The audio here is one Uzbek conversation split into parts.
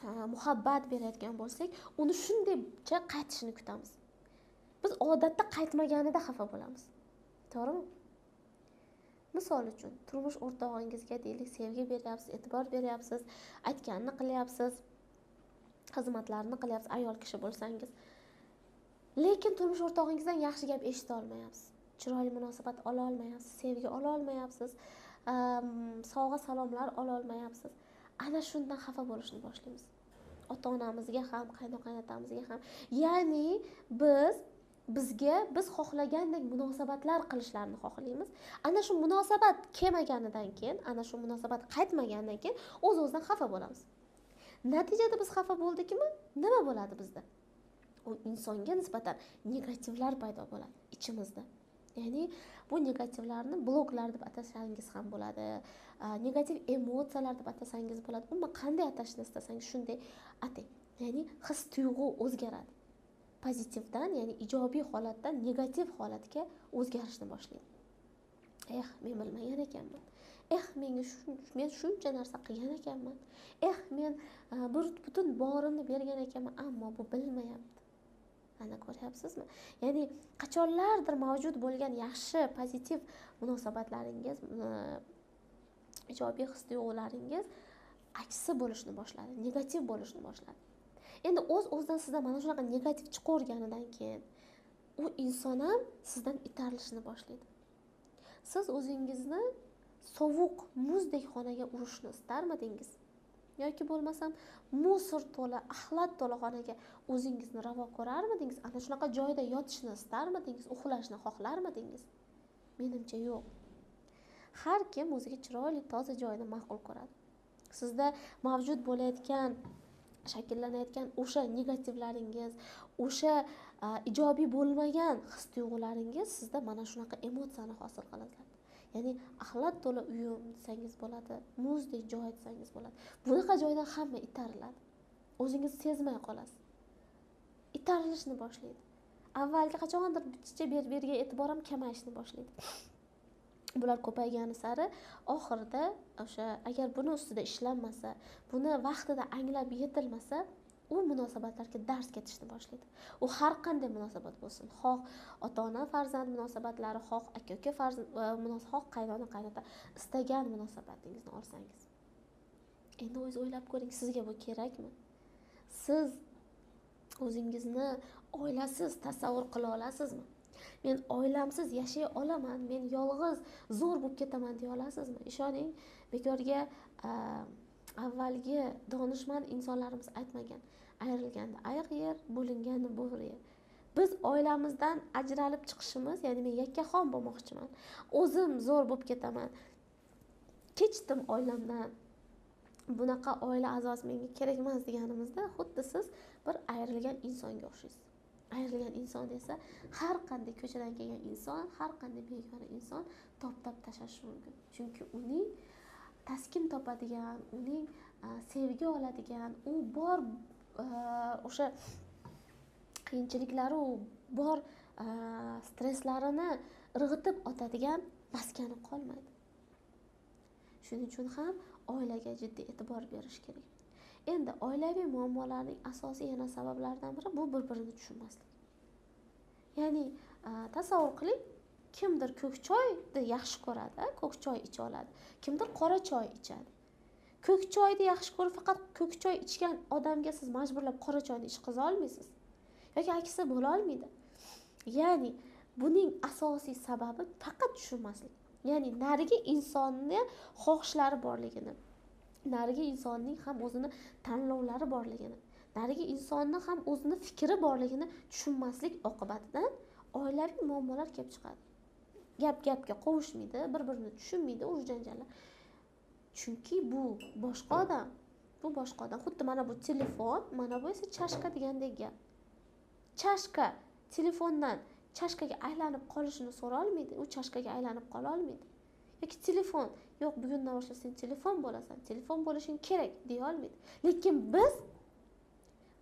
muhabbat berayotgan bo'lsak, uni shundaycha qaytishini kutamiz. Biz odatda qaytmaganida xafa bo'lamiz. To'g'rimi? Misol uchun, turmush o'rtog'ingizga deylik, sevgi beryapsiz, e'tibor beryapsiz, aytganini qilyapsiz, xizmatlarini qilyapsiz, ayol kishi bo'lsangiz. Lekin turmush o'rtog'ingizdan yaxshi gap eshita olmayapsiz. Chiroyli munosabat ola olmayapsiz, sevgi ola olmayapsiz, sovg'a salomlar ola olmayapsiz. Ana shundan xafa bo'lishni boshlaymiz. Ota-onamizga ham, qaynoqaynotamizga ham. Ya'ni biz xohlagandek munosabatlar qilishlarini xohlaymiz. Ana shu munosabat kelmaganidan keyin, ana shu munosabat qaytmaganidan keyin o'z-o'zidan xafa bo'lamiz. Natijada biz xafa bo'ldikmi? Nima bo'ladi bizda? U insonga nisbatan negativlar paydo bo'ladi ichimizda. Ya'ni bu negativlarni bloklar deb atasangiz ham bo'ladi, negativ emotsiyalar deb atasangiz bo'ladi. Umuman qanday atashni istasangiz shunday atang. Ya'ni his-tuyg'u o'zgaradi. Pozitivdan, ya'ni ijobiy holatdan negativ holatga o'zgarishni boshlaydi. Men bilmagan ekanman. Men shuncha narsa qilgan ekanman. Men butun borimni bergan ekanman, ammo bu bilmayapti. Ana ko'ryapsizmi? Ya'ni qachonlardir mavjud bo'lgan yaxshi, pozitiv munosabatlaringiz, ijobiy his-tuyg'ularingiz aksi bo'lishni boshladi, negativ bo'lishni boshladi. Endi o'z-o'zidan sizdan mana shunaqa negativ chiqaverganidan keyin u inson ham sizdan itarilishni boshlaydi. Siz o'zingizni sovuq muzdek xonaga urishni istarmidingiz? Yoki bo'lmasam musor to'la, axlat to'la xonaga o'zingizni ravo ko'rarmidingiz? Ana shunaqa joyda yotishni istarmidingiz? Uxlashni xohlarmidingiz? Menimcha yo'q. Har kim o'ziga chiroyli, toza joyni ma'qul ko'radi. Sizda mavjud bo'layotgan, shakllanayotgan o'sha negativlaringiz, o'sha ijobiy bo'lmagan his-tuyg'ularingiz sizda mana shunaqa emotsiyani hosil qiladi. Ya'ni axlat to'la uyim desangiz bo'ladi, muzdek joy desangiz bo'ladi. Bunaqa joydan hamma itariladi. O'zingiz sezmay qolasiz. Itarilishni boshlaydi. Avvalgi qachondir bichicha berberga e'tiborim kamayishni boshlaydi. Bular ko'paygani sari oxirida o'sha agar buni ustida ishlanmasa, buni vaqtida anglab yetilmasa, u munosabatlarga dars ketishni boshlaydi. U har qanday munosabat bo'lsin, xoh ota-ona farzand munosabatlari, xoh aka-uka farzand munosabat, xoh qaynona-qaynota, istagan munosabatingizni olsangiz. Endi o'zingiz o'ylab ko'ring, sizga bu kerakmi? Siz o'zingizni oilasiz tasavvur qila olasizmi? Men oilamsiz yashay olaman, men yolg'iz zo'r bo'lib ketaman deya olasizmi? Ishoning, bekorga avvalgi donishmand insonlarimiz aytmagan, ayrilganda ayiq yer, bo'linganda bo'g'ir yer. Biz oilamizdan ajralib chiqishimiz, ya'ni men yakkaxon bo'lmoqchiman, o'zim zo'r bo'lib ketaman, kechdim oilamdan, bunaqa oila a'zosi menga kerak emas deganimizda, xuddi siz bir ayrilgan insonga o'xshaysiz. Ayrilgan inson esa har qanday ko'chadan kelgan inson, har qanday begona inson toptab tashlashi mumkin. Chunki uning taskin topadigan, uning sevgi oladigan, u bor o'sha qiyinchiliklari, u bor stresslarini irg'itib otadigan maskani qolmaydi. Shuning uchun ham oilaga jiddiy e'tibor berish kerak. Endi oilaviy muammolarning asosiy yana sabablaridan biri bu bir-birini tushunmaslik. Ya'ni tasavvur qiling, kimdir ko'k choyni yaxshi ko'radi, ko'k choy icha oladi. Kimdir qora choy ichadi. Ko'k choyni yaxshi ko'rib, faqat ko'k choy ichgan odamga siz majburlab qora choyni ichqiza olmaysiz. Yoki aksi bo'la olmaydi. Ya'ni buning asosiy sababi faqat tushunmaslik. Ya'ni narigi insonni xohishlari borligini, narigi insonning ham o'zini tanlovlari borligini, narigi insonni ham o'zini fikri borligini tushunmaslik oqibatidan oilaviy muammolar kelib chiqadi. Gap-gapga qovushmaydi, bir-birini tushunmaydi, urush janjallar. Chunki bu boshqa odam, xuddi mana bu telefon, mana bu esa chashka degandek gap. Chashka telefondan chashkaga aylanib qolishini so'ra olmaydi, u chashkaga aylanib qola olmaydi. Yoki telefon, yo'q, bugundan boshlab sen telefon bo'lasan, telefon bo'lishing kerak deya olmaydi. Lekin biz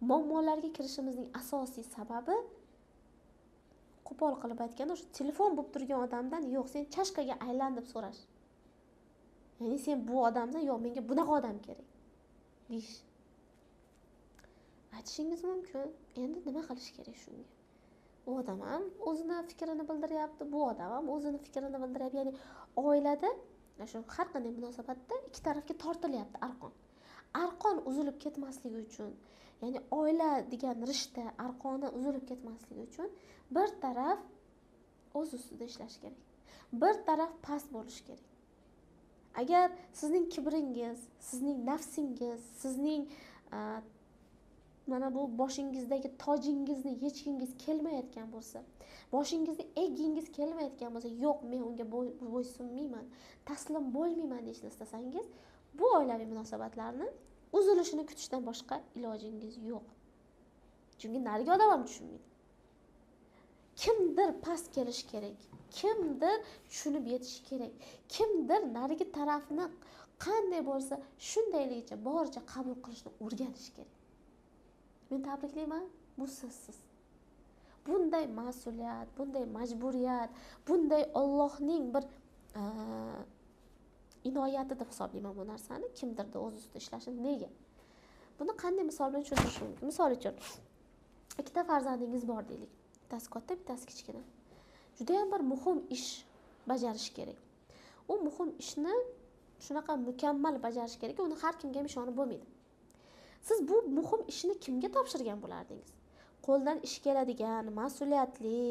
muammolarga kirishimizning asosiy sababi, qo'pol qilib aytganda, o'sha telefon bo'lib turgan odamdan yo'q, sen chashkaga aylan deb so'rash. Ya'ni sen bu odamdan yo'q, menga bunaqa odam kerak deyish. aytishingiz mumkin. Endi nima qilish kerak shunga? U odam ham o'zini fikrini bildiryapti, bu odam ham o'zini fikrini bildiryapti. Ya'ni oilada shu har qanday munosabatda ikki tarafga tortilyapti arqon. Arqon uzilib ketmasligi uchun, ya'ni oila degan rishta arqoni uzilib ketmasligi uchun bir taraf o'z ustida ishlash kerak. Bir taraf past bo'lishi kerak. Agar sizning kibringiz, sizning nafsingiz, sizning mana bu boshingizdagi tojingizni yechgingiz kelmayotgan bo'lsa, boshingizni eggingiz kelmayotgan bo'lsa, yo'q, men unga bo'ysunmayman, taslim bo'lmayman deyishni istasangiz, bu oilaviy munosabatlarni uzilishini kutishdan boshqa ilojingiz yo'q. Chunki narigi odam ham tushunmaydi. Kimdir past kelish kerak, kimdir tushunib yetishi kerak, kimdir narigi tarafni qanday bo'lsa shundayligicha boricha qabul qilishni o'rganish kerak. Men tabriklayman, bu sizsiz. Bunday mas'uliyat, bunday majburiyat, bunday Allohning bir inoyati deb hisoblayman bu narsani. Kimdirda o'z ustida ishlashini nega? Buni qanday misol bilan tushuntirish mumkin? Misol uchun, ikkita farzandingiz bor deylik. Bittasi katta, bittasi kichkina. Juda ham bir muhim ish bajarish kerak. U muhim ishni shunaqa mukammal bajarish kerak, uni har kimga ham ishonib bo'lmaydi. Siz bu muhim ishni kimga topshirgan bo'lardingiz? Qo'ldan ish keladigan, mas'uliyatli,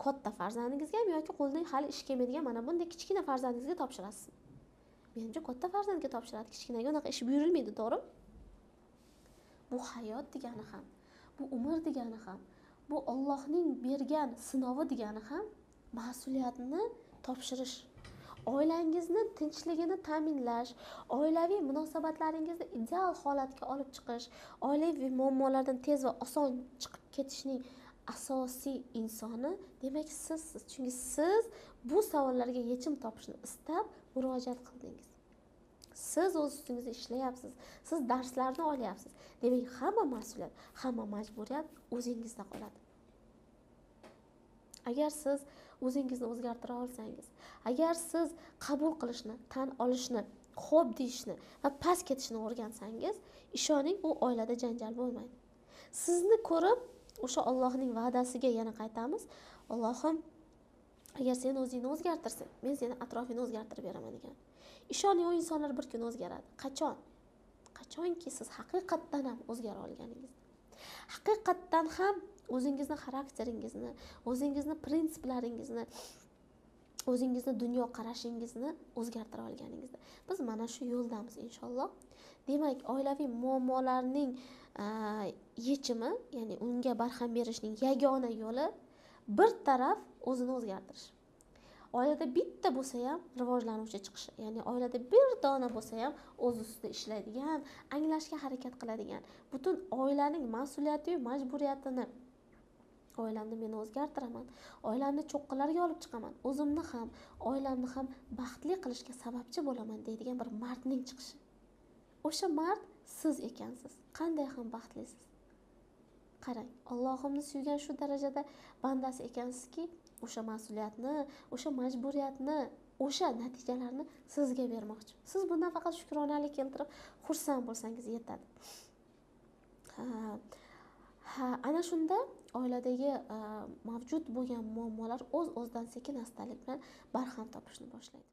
katta farzandingizga ham yoki qo'ldan hali ish kelmaydigan mana bunday kichkina farzandingizga topshirasizmi? Menimcha katta farzandga topshiradi, kichkinaga unaqa ish buyurilmaydi, to'g'rimi? Bu hayot degani ham, bu umr degani ham, bu Allohning bergan sinovi degani ham mas'uliyatni topshirish. Oilangizni tinchligini ta'minlash, oilaviy munosabatlaringizni ideal holatga olib chiqish, oilaviy muammolardan tez va oson chiqib ketishning asosiy insoni demak sizsiz. Chunki siz bu savollarga yechim topishni istab murojaat qildingiz. Siz o'z ustingizda ishlayapsiz. Siz darslarni olyapsiz. Demak, hamma mas'uliyat, hamma majburiyat o'zingizda qoladi. Agar siz o'zingizni o'zgartira olsangiz, agar siz qabul qilishni, tan olishni, xo'p deyishni va past ketishni o'rgansangiz, ishoning, u oilada janjal bo'lmaydi. Sizni ko'rib, o'sha Allohning va'dasiga yana qaytamiz. Allohim, agar sen o'zingni o'zgartirsang, men seni atrofingni o'zgartirib beraman degan. Ishoning, u insonlar bir kun o'zgaradi. Qachon? Qachonki siz haqiqatdan ham o'zgara olganingizda. Haqiqatdan ham o'zingizni xarakteringizni, o'zingizni prinsiplaringizni, o'zingizni dunyo qarashingizni o'zgartira olganingizda. Biz mana shu yo'ldamiz inshaalloh. Demak, oilaviy muammolarning yechimi, ya'ni unga barham berishning yagona yo'li bir taraf o'zini o'zgartirish. Oilada bitta bo'lsa ham rivojlanuvchi chiqishi, ya'ni oilada bir dona bo'lsa ham o'z ustida ishlaydigan, anglashga harakat qiladigan, butun oilaning mas'uliyati va majburiyatini oilamni men o'zgartiraman, oilamni cho'qqalarga olib chiqaman, o'zimni ham, oilamni ham baxtli qilishga sababchi bo'laman deydigan bir mardning chiqishi. O'sha mard siz ekansiz. Qanday ham baxtlisiz. Qarang, Allohimni suygan shu darajada bandasi ekansizki, o'sha mas'uliyatni, o'sha majburiyatni, o'sha natijalarni sizga bermoqchi. Siz bundan faqat shukronalik keltirib, xursand bo'lsangiz yetadi. Ana shunda oiladagi mavjud bo'lgan muammolar o'z-o'zidan sekin-astalik bilan barham topishni boshlaydi.